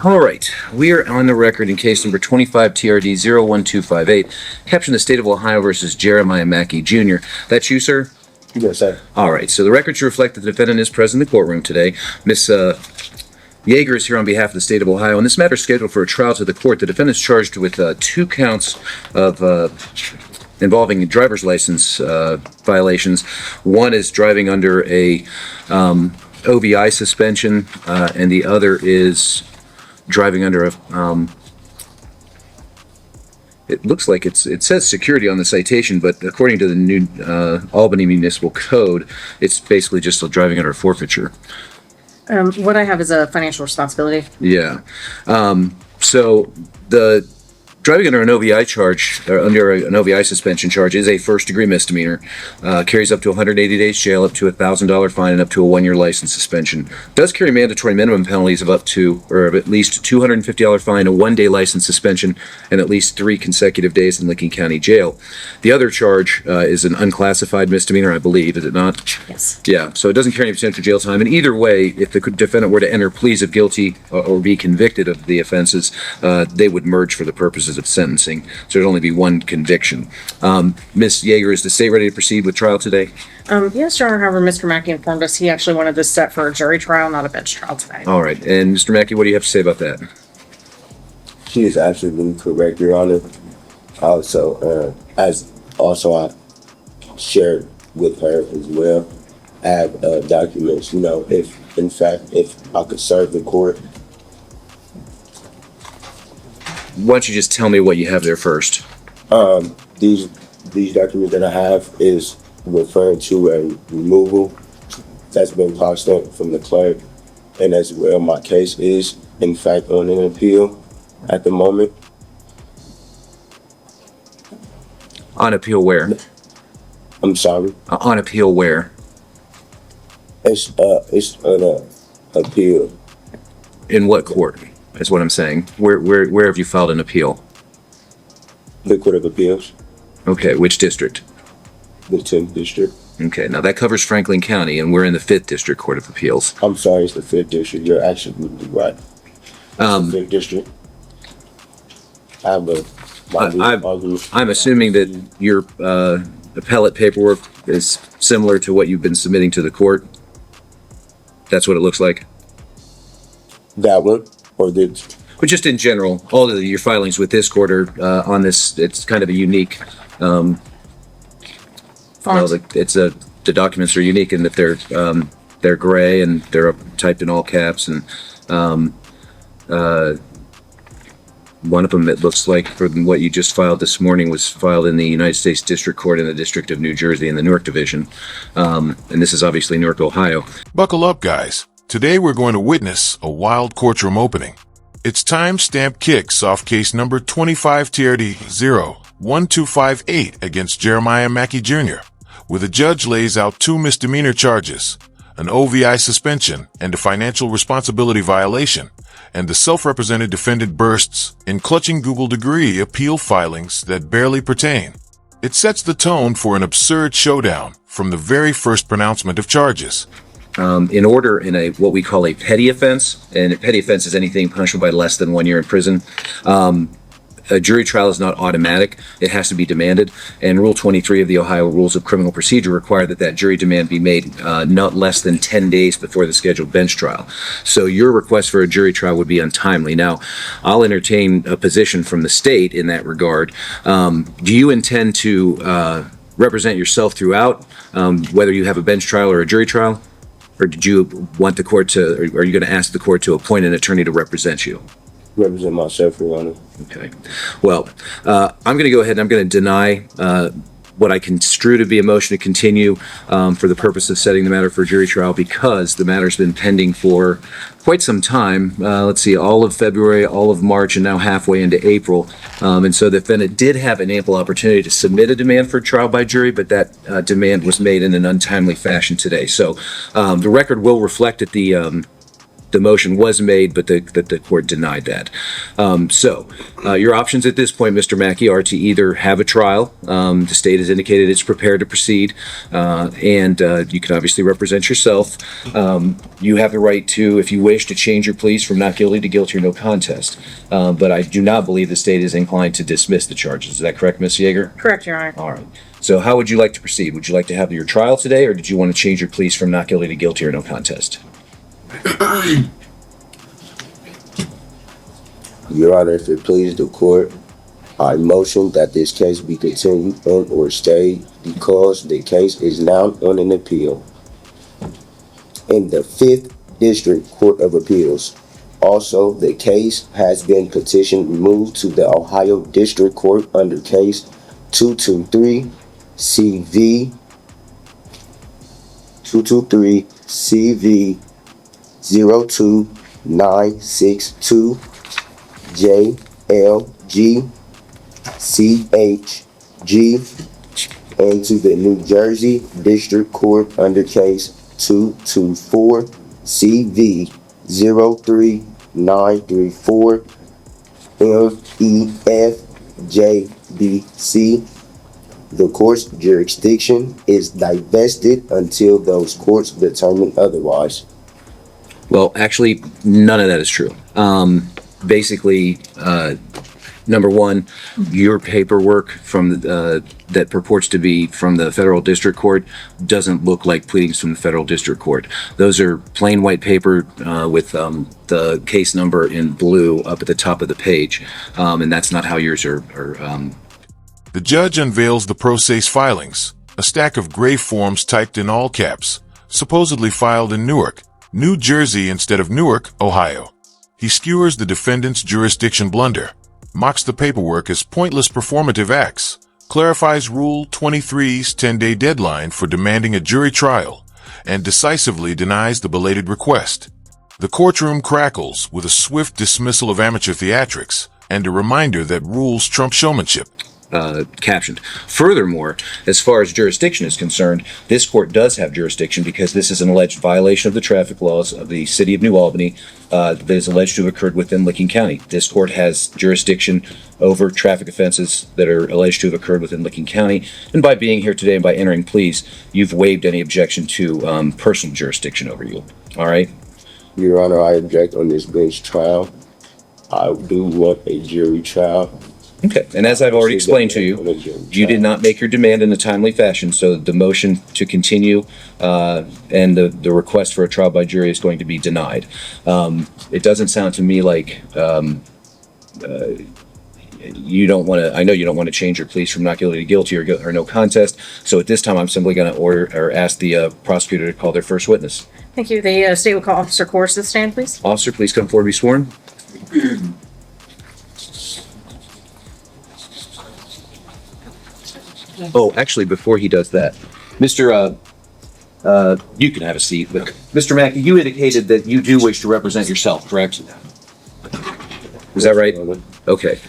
All right, we are on the record in case number 25 TRD 01258, captioned the State of Ohio versus Jeremiah Mackey Jr. That's you, sir? Yes, sir. All right, so the record should reflect that the defendant is present in the courtroom today. Miss Yeager is here on behalf of the State of Ohio, and this matter is scheduled for a trial to the court. The defendant is charged with 2 counts of involving driver's license violations. One is driving under a OVI suspension, and the other is driving under a it looks like it says security on the citation, but according to the new Albany Municipal Code, it's basically just driving under a forfeiture. What I have is a financial responsibility. Yeah. So the driving under an OVI charge, or under an OVI suspension charge, is a first-degree misdemeanor. Carries up to 180 days jail, up to a $1,000 fine, and up to a 1-year license suspension. Does carry mandatory minimum penalties of up to, or of at least a $250 fine, a 1-day license suspension, and at least 3 consecutive days in Licking County Jail. The other charge is an unclassified misdemeanor, I believe, is it not? Yes. Yeah, so it doesn't carry any potential jail time. And either way, if the defendant were to enter pleas of guilty or be convicted of the offenses, they would merge for the purposes of sentencing. So there'd only be one conviction. Ms. Yeager, is the state ready to proceed with trial today? Yes, Your Honor. However, Mr. Mackey informed us he actually wanted this set for a jury trial, not a bench trial today. All right. And Mr. Mackey, what do you have to say about that? She is absolutely correct, Your Honor. Also, I shared with her as well. I have documents, if in fact, if I could serve the court. Why don't you just tell me what you have there first? These documents that I have is referring to a removal that's been passed up from the clerk, and as well, my case is in fact on an appeal at the moment. On appeal where? I'm sorry. On appeal where? It's an appeal. In what court? That's what I'm saying. Where have you filed an appeal? The Court of Appeals, Okay, which district? the 10th District. Okay, now that covers Franklin County, and we're in the 5th District Court of Appeals. I'm sorry, it's the 5th District. You're absolutely right. It's the 5th District. I'm assuming that your appellate paperwork is similar to what you've been submitting to the court. That's what it looks like. That one, or did... But just in general, all of your filings with this court are on this. It's kind of a unique. Font. The documents are unique in that they're gray and they're typed in all caps, and one of them, it looks like, from what you just filed this morning, was filed in the United States District Court in the District of New Jersey in the Newark Division, and this is obviously Newark, Ohio. Buckle up, guys. Today we're going to witness a wild courtroom opening. It's time-stamped kicks off case number 25 TRD 01258 against Jeremiah Mackey Jr., where the judge lays out 2 misdemeanor charges, an OVI suspension and a financial responsibility violation, and the self-represented defendant bursts in clutching Google degree appeal filings that barely pertain. It sets the tone for an absurd showdown from the very first pronouncement of charges. In order, in what we call a petty offense, and a petty offense is anything punishable by less than 1 year in prison. A jury trial is not automatic. It has to be demanded. And Rule 23 of the Ohio Rules of Criminal Procedure require that jury demand be made not less than 10 days before the scheduled bench trial. So your request for a jury trial would be untimely. Now, I'll entertain a position from the state in that regard. Do you intend to represent yourself throughout, whether you have a bench trial or a jury trial? Or did you want the court to, or are you going to ask the court to appoint an attorney to represent you? Represent myself, Your Honor. Okay. Well, I'm going to go ahead and I'm going to deny what I construe to be a motion to continue for the purpose of setting the matter for a jury trial, because the matter's been pending for quite some time. Let's see, all of February, all of March, and now halfway into April. And so the defendant did have an ample opportunity to submit a demand for trial by jury, but that demand was made in an untimely fashion today. So the record will reflect that the the motion was made, but the court denied that. Your options at this point, Mr. Mackey, are to either have a trial. The state has indicated it's prepared to proceed, and you can obviously represent yourself. You have the right to, if you wish, to change your pleas from not guilty to guilty or no contest. But I do not believe the state is inclined to dismiss the charges. Is that correct, Ms. Yeager? Correct, Your Honor. All right. So how would you like to proceed? Would you like to have your trial today, or did you want to change your pleas from not guilty to guilty or no contest? Your Honor, if it pleases the court, I motion that this case be continued on or stayed because the case is now on an appeal in the 5th District Court of Appeals. Also, the case has been petitioned removed to the Ohio District Court under case 223 CV 02962 JLG CHG and to the New Jersey District Court under case 224 CV 03934 MEFJBC. The court's jurisdiction is divested until those courts determine otherwise. Well, actually, none of that is true. Basically, number one, your paperwork from that purports to be from the federal district court doesn't look like pleadings from the federal district court. Those are plain white paper with the case number in blue up at the top of the page, and that's not how yours are. The judge unveils the pro se filings, a stack of gray forms typed in all caps, supposedly filed in Newark, New Jersey instead of Newark, Ohio. He skewers the defendant's jurisdiction blunder, mocks the paperwork as pointless performative acts, clarifies Rule 23's 10-day deadline for demanding a jury trial, and decisively denies the belated request. The courtroom crackles with a swift dismissal of amateur theatrics and a reminder that rules trump showmanship. Captioned. Furthermore, as far as jurisdiction is concerned, this court does have jurisdiction because this is an alleged violation of the traffic laws of the city of New Albany that is alleged to have occurred within Licking County. This court has jurisdiction over traffic offenses that are alleged to have occurred within Licking County. And by being here today and by entering pleas, you've waived any objection to personal jurisdiction over you. All right? Your Honor, I object on this bench trial. I do want a jury trial. Okay, and as I've already explained to you, you did not make your demand in a timely fashion, so the motion to continue and the request for a trial by jury is going to be denied. It doesn't sound to me like you don't want to, I know you don't want to change your pleas from not guilty to guilty or no contest, so at this time I'm simply going to order or ask the prosecutor to call their first witness. Thank you. The state will call Officer Course to the stand, please. Officer, please come forward and be sworn. Oh, actually, before he does that, Mr. You can have a seat, but Mr. Mackey, you indicated that you do wish to represent yourself, correct? Is that right? Okay.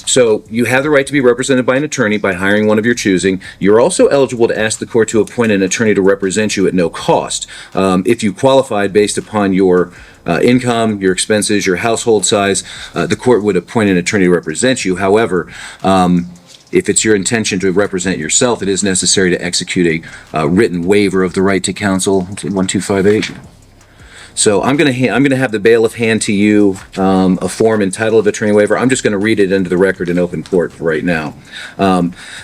So you have the right to be represented by an attorney by hiring one of your choosing. You're also eligible to ask the court to appoint an attorney to represent you at no cost. If you qualified based upon your income, your expenses, your household size, the court would appoint an attorney to represent you. However, if it's your intention to represent yourself, it is necessary to execute a written waiver of the right to counsel. 1258. So I'm going to have the bailiff hand to you a form entitled Attorney Waiver. I'm just going to read it into the record in open court right now.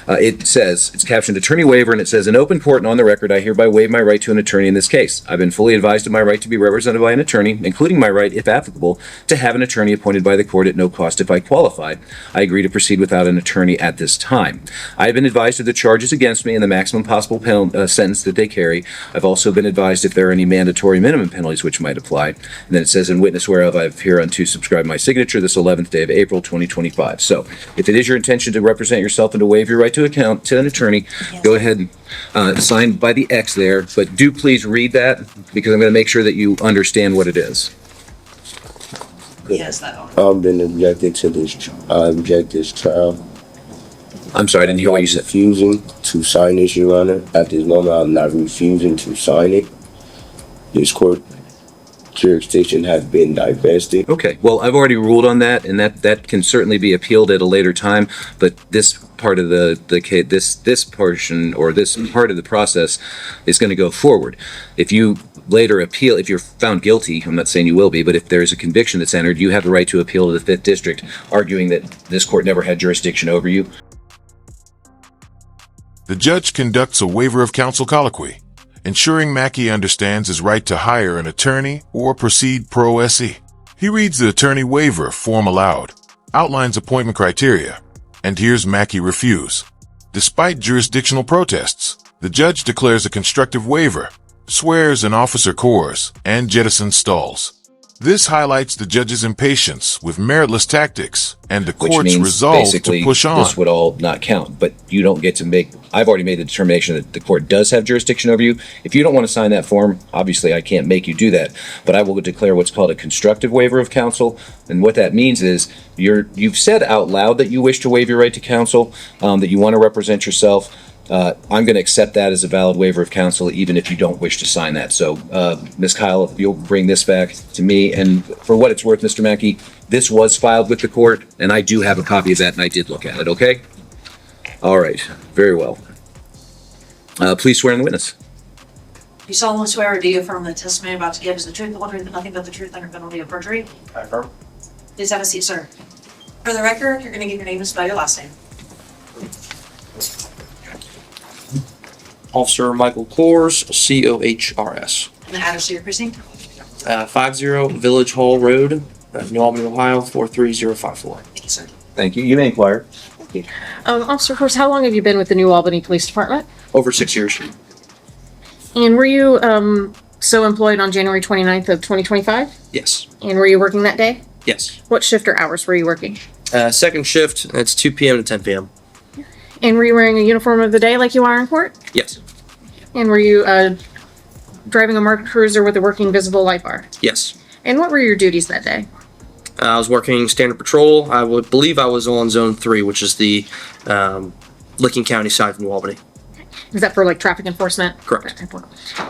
It says, it's captioned Attorney Waiver, and it says, in open court and on the record, I hereby waive my right to an attorney in this case. I've been fully advised of my right to be represented by an attorney, including my right, if applicable, to have an attorney appointed by the court at no cost if I qualify. I agree to proceed without an attorney at this time. I have been advised of the charges against me and the maximum possible sentence that they carry. I've also been advised if there are any mandatory minimum penalties which might apply. And then it says, in witness whereof I have hereunto subscribed my signature this 11th day of April 2025. So if it is your intention to represent yourself and to waive your right to an attorney, go ahead and sign by the X there, but do please read that because I'm going to make sure that you understand what it is. Yes, that one. I've been objected to this. I object this trial. I'm sorry, I didn't hear what you said. Refusing to sign this, Your Honor. At this moment, I'm not refusing to sign it. This court jurisdiction has been divested. Okay, well, I've already ruled on that, and that can certainly be appealed at a later time, but this part of the case, this portion, or this part of the process is going to go forward. If you later appeal, if you're found guilty, I'm not saying you will be, but if there's a conviction that's entered, you have the right to appeal to the 5th District, arguing that this court never had jurisdiction over you. The judge conducts a waiver of counsel colloquy, ensuring Mackey understands his right to hire an attorney or proceed pro se. He reads the attorney waiver form aloud, outlines appointment criteria, and hears Mackey refuse. Despite jurisdictional protests, the judge declares a constructive waiver, swears an officer cores, and jettisons stalls. This highlights the judge's impatience with meritless tactics and the Which court's means resolve basically to push on. this would all not count, but you don't get to make. I've already made the determination that the court does have jurisdiction over you. If you don't want to sign that form, obviously I can't make you do that, but I will declare what's called a constructive waiver of counsel. And what that means is you've said out loud that you wish to waive your right to counsel, that you want to represent yourself. I'm going to accept that as a valid waiver of counsel, even if you don't wish to sign that. So, Ms. Kyle, if you'll bring this back to me, and for what it's worth, Mr. Mackey, this was filed with the court, and I do have a copy of that, and I did look at it, okay? All right, very well. Please swear in the witness. Do you solemnly swear or do you affirm that the testimony about to give is the truth, the whole truth, and nothing but the truth under penalty of perjury? I affirm. Please have a seat, sir. For the record, you're going to give your name and spell your last name. Officer Michael Coors, Cohrs. And the address to your precinct. 50 Village Hall Road, New Albany, Ohio, 43054. Thank you, sir. Thank you. You may inquire. Officer Horst, how long have you been with the New Albany Police Department? Over 6 years. And were you so employed on January 29th of 2025? Yes. And were you working that day? Yes. What shift or hours were you working? Second shift, it's 2 p.m. to 10 p.m. And were you wearing a uniform of the day like you are in court? Yes. And were you driving a marked cruiser with a working visible light bar? Yes. And what were your duties that day? I was working standard patrol. I would believe I was on zone 3, which is the Licking County side of New Albany. Is that for like traffic enforcement? Correct.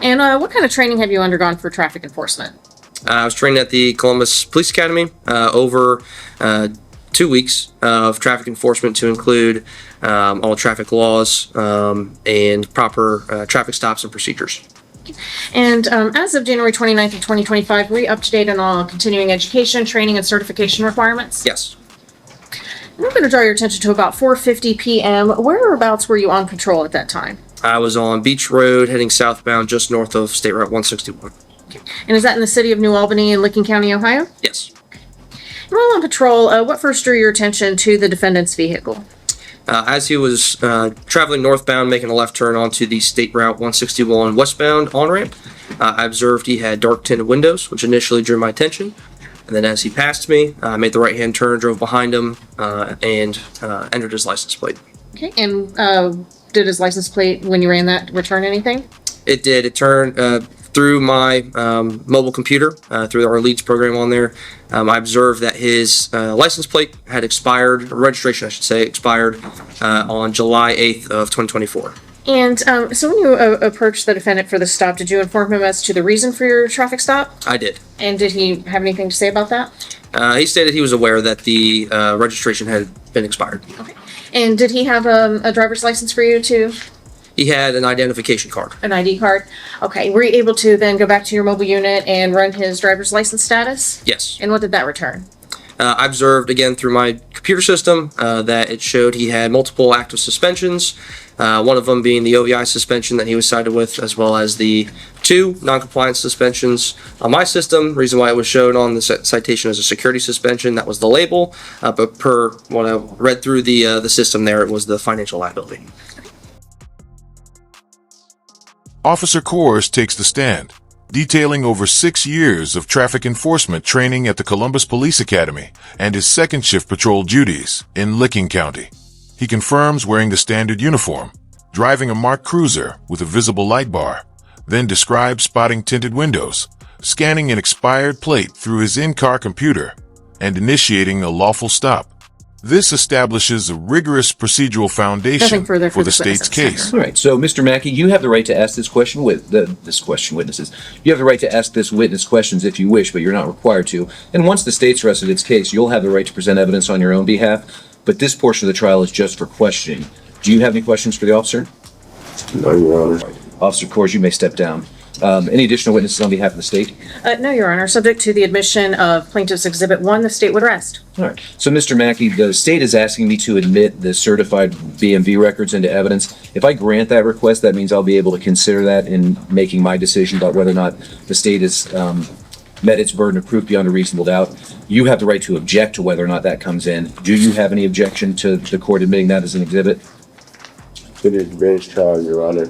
And what kind of training have you undergone for traffic enforcement? I was trained at the Columbus Police Academy over 2 weeks of traffic enforcement to include all traffic laws and proper traffic stops and procedures. And as of January 29th of 2025, were you up to date on all continuing education, training, and certification requirements? Yes. I'm going to draw your attention to about 4:50 p.m. Whereabouts were you on patrol at that time? I was on Beach Road heading southbound just north of State Route 161. And is that in the city of New Albany in Licking County, Ohio? Yes. While on patrol, what first drew your attention to the defendant's vehicle? As he was traveling northbound, making a left turn onto the State Route 161 westbound on-ramp, I observed he had dark tinted windows, which initially drew my attention. And then as he passed me, I made the right-hand turn, drove behind him, and entered his license plate. Okay, and did his license plate, when you ran that, return anything? It did. It turned through my mobile computer, through our leads program on there. I observed that his license plate had expired, or registration, I should say, expired on July 8th of 2024. And so when you approached the defendant for the stop, did you inform him as to the reason for your traffic stop? I did. And did he have anything to say about that? He stated he was aware that the registration had been expired. Okay. And did he have a driver's license for you too? He had an identification card. An ID card? Okay. Were you able to then go back to your mobile unit and run his driver's license status? Yes. And what did that return? I observed again through my computer system that it showed he had multiple active suspensions, one of them being the OVI suspension that he was cited with, as well as the 2 non-compliance suspensions. On my system, reason why it was shown on the citation as a security suspension, that was the label, but per what I read through the system there, it was the financial liability. Officer Coors takes the stand, detailing over 6 years of traffic enforcement training at the Columbus Police Academy and his second shift patrol duties in Licking County. He confirms wearing the standard uniform, driving a marked cruiser with a visible light bar, then describes spotting tinted windows, scanning an expired plate through his in-car computer, and initiating a lawful stop. This establishes a rigorous procedural foundation Nothing further for for the this witness, state's et case. cetera. All right. So, Mr. Mackey, you have the right to ask this question witnesses. You have the right to ask this witness questions if you wish, but you're not required to. And once the state's rested its case, you'll have the right to present evidence on your own behalf. But this portion of the trial is just for questioning. Do you have any questions for the officer? No, Your Honor. Officer Coors, you may step down. Any additional witnesses on behalf of the state? No, Your Honor. Subject to the admission of Plaintiff's Exhibit 1, the state would rest. All right. So, Mr. Mackey, the state is asking me to admit the certified BMV records into evidence. If I grant that request, that means I'll be able to consider that in making my decision about whether or not the state has met its burden of proof beyond a reasonable doubt. You have the right to object to whether or not that comes in. Do you have any objection to the court admitting that as an exhibit? To this bench trial, Your Honor,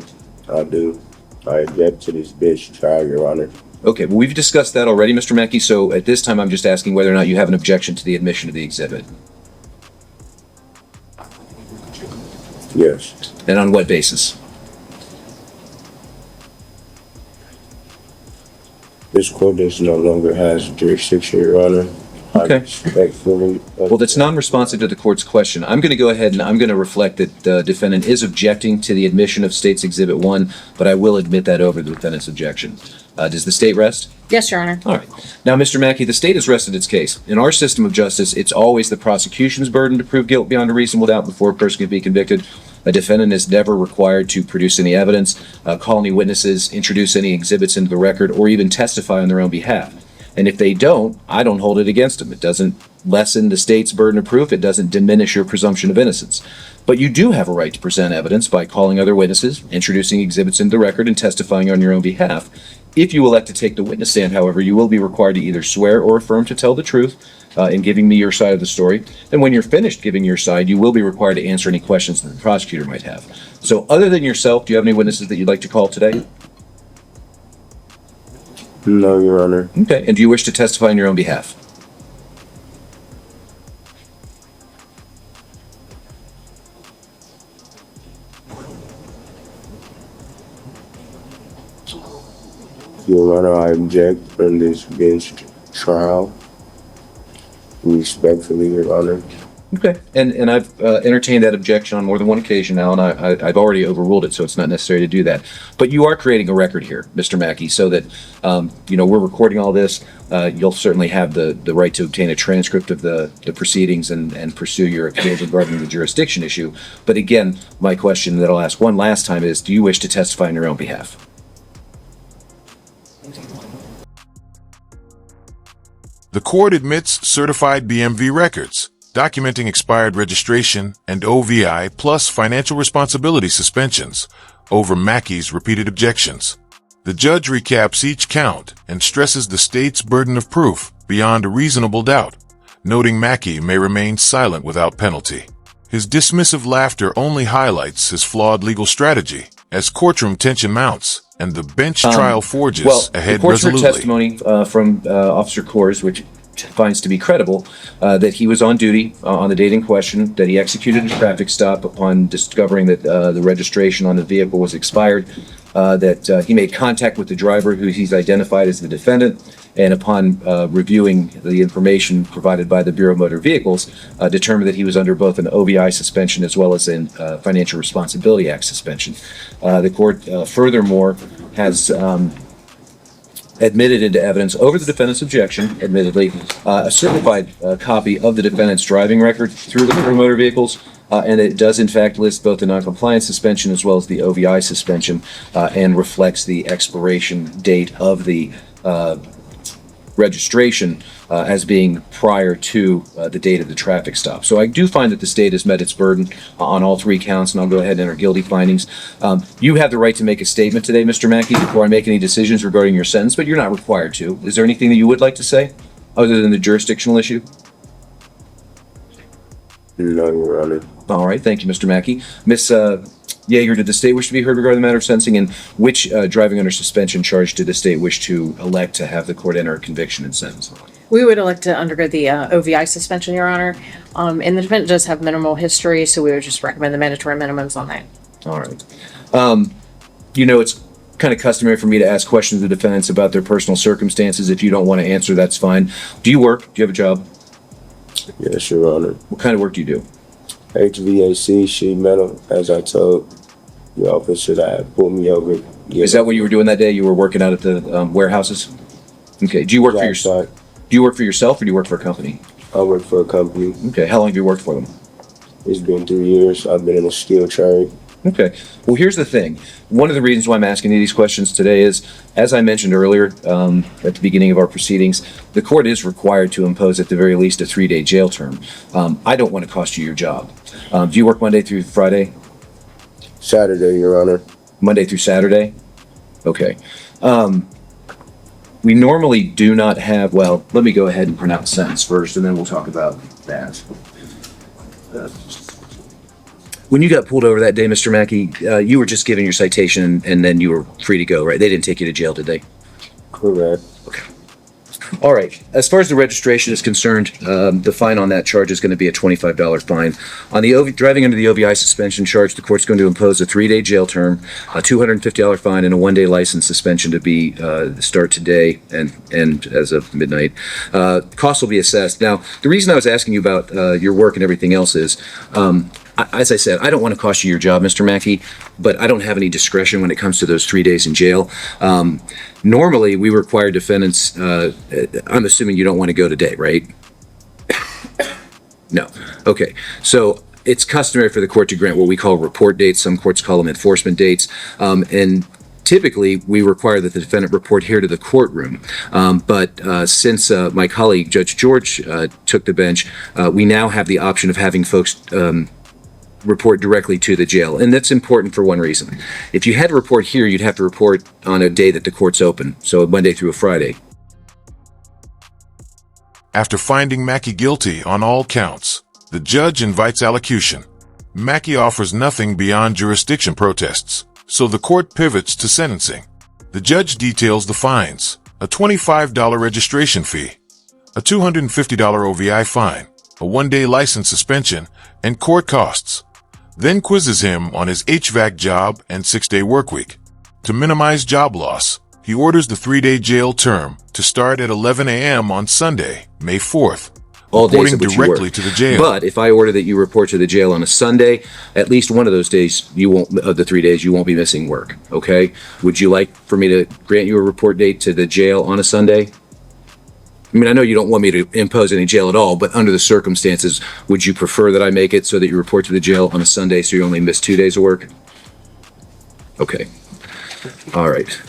I do. I object to this bench trial, Your Honor. Okay, well, we've discussed that already, Mr. Mackey, so at this time, I'm just asking whether or not you have an objection to the admission of the exhibit. Yes. And on what basis? This court does no longer has jurisdiction, Your Honor. Okay. I respectfully. Well, that's non-responsive to the court's question. I'm going to go ahead and I'm going to reflect that the defendant is objecting to the admission of State's Exhibit 1, but I will admit that over the defendant's objection. Does the state rest? Yes, Your Honor. All right. Now, Mr. Mackey, the state has rested its case. In our system of justice, it's always the prosecution's burden to prove guilt beyond a reasonable doubt before a person can be convicted. A defendant is never required to produce any evidence, call any witnesses, introduce any exhibits into the record, or even testify on their own behalf. And if they don't, I don't hold it against them. It doesn't lessen the state's burden of proof. It doesn't diminish your presumption of innocence. But you do have a right to present evidence by calling other witnesses, introducing exhibits into the record, and testifying on your own behalf. If you elect to take the witness stand, however, you will be required to either swear or affirm to tell the truth in giving me your side of the story. And when you're finished giving your side, you will be required to answer any questions that the prosecutor might have. So other than yourself, do you have any witnesses that you'd like to call today? No, Your Honor. Okay. And do you wish to testify on your own behalf? Your Honor, I object from this bench trial. Respectfully, Your Honor. Okay. And I've entertained that objection on more than one occasion now, and I've already overruled it, so it's not necessary to do that. But you are creating a record here, Mr. Mackey, so that, we're recording all this. You'll certainly have the right to obtain a transcript of the proceedings and pursue your appeals regarding the jurisdiction issue. But again, my question that I'll ask one last time is, do you wish to testify on your own behalf? The court admits certified BMV records, documenting expired registration and OVI plus financial responsibility suspensions over Mackey's repeated objections. The judge recaps each count and stresses the state's burden of proof beyond a reasonable doubt, noting Mackey may remain silent without penalty. His dismissive laughter only highlights his flawed legal strategy as courtroom tension mounts and the bench trial forges ahead the court's heard resolutely. testimony from Officer Coors, which finds to be credible, that he was on duty on the date in question, that he executed a traffic stop upon discovering that the registration on the vehicle was expired, that he made contact with the driver who he's identified as the defendant, and upon reviewing the information provided by the Bureau of Motor Vehicles, determined that he was under both an OVI suspension as well as a Financial Responsibility Act suspension. The court furthermore has admitted into evidence over the defendant's objection, admittedly, a certified copy of the defendant's driving record through the Bureau of Motor Vehicles, and it does in fact list both the noncompliance suspension as well as the OVI suspension, and reflects the expiration date of the registration as being prior to the date of the traffic stop. So I do find that the state has met its burden on all three counts, and I'll go ahead and enter guilty findings. You have the right to make a statement today, Mr. Mackey, before I make any decisions regarding your sentence, but you're not required to. Is there anything that you would like to say other than the jurisdictional issue? No, Your Honor. All right, thank you, Mr. Mackey. Ms. Yeager, did the state wish to be heard regarding the matter of sentencing, and which driving under suspension charge did the state wish to elect to have the court enter a conviction and sentence? We would elect to undergo the OVI suspension, Your Honor. And the defendant does have minimal history, so we would just recommend the mandatory minimums on that. All right. It's kind of customary for me to ask questions of the defendants about their personal circumstances. If you don't want to answer, that's fine. Do you work? Do you have a job? Yes, Your Honor. What kind of work do you do? HVAC, sheet metal, as I told the officer that had pulled me over. Yeah. Is that what you were doing that day? You were working out at the warehouses? Okay. Do you work for yourself? Do you work for yourself or do you work for a company? I work for a company. Okay. How long have you worked for them? It's been 3 years. I've been in a skilled trade. Okay. Well, here's the thing. One of the reasons why I'm asking you these questions today is, as I mentioned earlier, at the beginning of our proceedings, the court is required to impose at the very least a 3-day jail term. I don't want to cost you your job. Do you work Monday through Friday? Saturday, Your Honor. Monday through Saturday? Okay. We normally do not have, well, let me go ahead and pronounce the sentence first, and then we'll talk about that. When you got pulled over that day, Mr. Mackey, you were just given your citation and then you were free to go, right? They didn't take you to jail, did they? Correct. All right. As far as the registration is concerned, the fine on that charge is going to be a $25 fine. On the driving under the OVI suspension charge, the court's going to impose a 3-day jail term, a $250 fine, and a 1-day license suspension to be start today and as of midnight. Costs will be assessed. Now, the reason I was asking you about your work and everything else is, as I said, I don't want to cost you your job, Mr. Mackey, but I don't have any discretion when it comes to those 3 days in jail. Normally, we require defendants, I'm assuming you don't want to go today, right? No. Okay. So it's customary for the court to grant what we call report dates. Some courts call them enforcement dates. And typically, we require that the defendant report here to the courtroom. But since my colleague, Judge George, took the bench, we now have the option of having folks report directly to the jail. And that's important for one reason. If you had to report here, you'd have to report on a day that the court's open, so Monday through a Friday. After finding Mackey guilty on all counts, the judge invites allocution. Mackey offers nothing beyond jurisdiction protests, so the court pivots to sentencing. The judge details the fines, a $25 registration fee, a $250 OVI fine, a 1-day license suspension, and court costs. Then quizzes him on his HVAC job and 6-day workweek. To minimize job loss, he orders the 3-day jail term to start at 11 a.m. on Sunday, May 4th, All days reporting at which you directly work. to the jail. But if I order that you report to the jail on a Sunday, at least one of those days, you won't, of the 3 days, you won't be missing work, okay? Would you like for me to grant you a report date to the jail on a Sunday? I mean, I know you don't want me to impose any jail at all, but under the circumstances, would you prefer that I make it so that you report to the jail on a Sunday so you only miss 2 days of work? Okay. All right.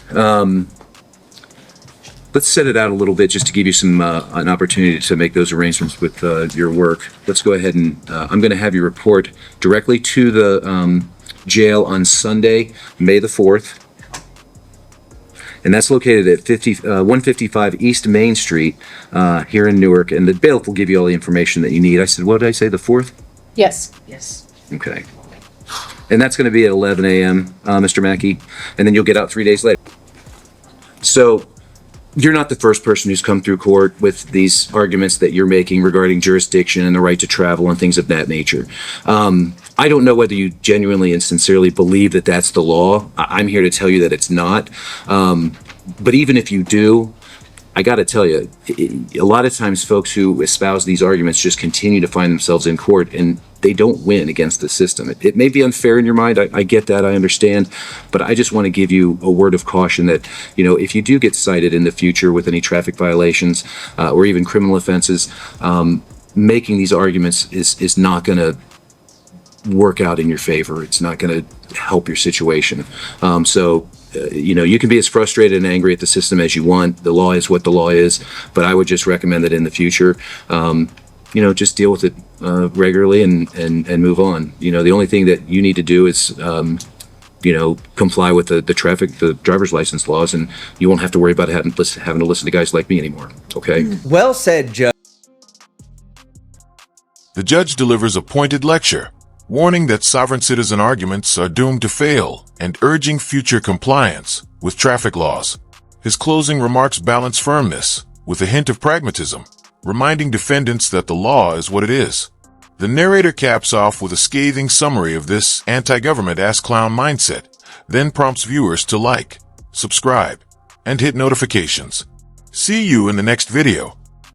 Let's set it out a little bit just to give you some an opportunity to make those arrangements with your work. Let's go ahead and I'm going to have you report directly to the jail on Sunday, May the 4th. And that's located at 155 East Main Street here in Newark. And the bailiff will give you all the information that you need. I said, what did I say, the 4th? Yes. Yes. Okay. And that's going to be at 11 a.m., Mr. Mackey. And then you'll get out 3 days later. So you're not the first person who's come through court with these arguments that you're making regarding jurisdiction and the right to travel and things of that nature. I don't know whether you genuinely and sincerely believe that that's the law. I'm here to tell you that it's not. But even if you do, I got to tell you, a lot of times folks who espouse these arguments just continue to find themselves in court and they don't win against the system. It may be unfair in your mind. I get that. I understand. But I just want to give you a word of caution that, you know, if you do get cited in the future with any traffic violations or even criminal offenses, making these arguments is not going to work out in your favor. It's not going to help your situation. You know, you can be as frustrated and angry at the system as you want. The law is what the law is, but I would just recommend that in the future, you know, just deal with it regularly and move on. You know, the only thing that you need to do is, you know, comply with the driver's license laws, and you won't have to worry about having to listen to guys like me anymore. Okay? Well said, Judge. The judge delivers a pointed lecture, warning that sovereign citizen arguments are doomed to fail and urging future compliance with traffic laws. His closing remarks balance firmness with a hint of pragmatism, reminding defendants that the law is what it is. The narrator caps off with a scathing summary of this anti-government ass-clown mindset, then prompts viewers to like, subscribe, and hit notifications. See you in the next video.